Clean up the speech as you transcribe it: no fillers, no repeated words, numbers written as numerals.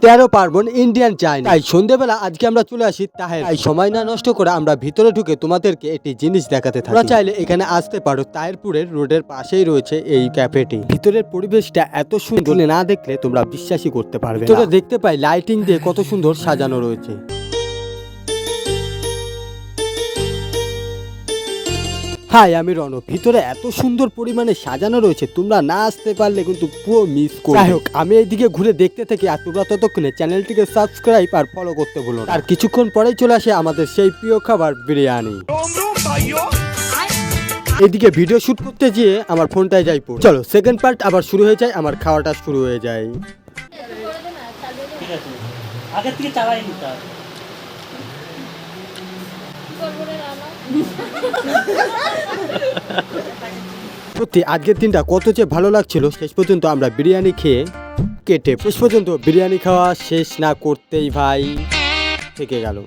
13 পার্বণ Indian Chinese. তাই সন্ধ্যেবেলা আজকে আমরা চলে আসি তাহের। তাই সময় না নষ্ট করে আমরা ভিতরে ঢুকে তোমাদেরকে একটি জিনিস দেখাতে থাকি। তোমরা চাইলে এখানে আসতে পারো। তাহেরপুরের রোডের পাশেই রয়েছে এই ক্যাফেটি। ভিতরের পরিবেশটা এত সুন্দর, না দেখলে তোমরা বিশ্বাসই করতে পারবে না। তোমরা দেখতে পাই লাইটিং দিয়ে কত সুন্দর সাজানো রয়েছে। হাই, আমি রনক। ভিতরে এত সুন্দর পরিমাণে সাজানো রয়েছে, তোমরা না আসতে পারলে কিন্তু পুরো মিস করবে। যাই হোক, আমি এইদিকে ঘুরে দেখতে থাকি আর তোমরা ততক্ষণে চ্যানেলটিকে সাবস্ক্রাইব আর ফলো করতে ভুলো না। আর কিছুক্ষণ পরেই চলে আসে আমাদের সেই প্রিয় খাবার বিরিয়ানি। এইদিকে ভিডিও শুট করতে গিয়ে আমার ফোনটায় যাই পড়ে। চলো সেকেন্ড পার্ট আবার শুরু হয়ে যায়, আমার খাওয়াটা শুরু হয়ে যায়। ঠিক আছে, আগের থেকে চালাই নিতে হবে। সত্যি আজকের দিনটা কত যে ভালো লাগছিল। শেষ পর্যন্ত আমরা বিরিয়ানি খেয়ে শেষ পর্যন্ত বিরিয়ানি খাওয়া শেষ না করতেই ভাই থেকে গেল।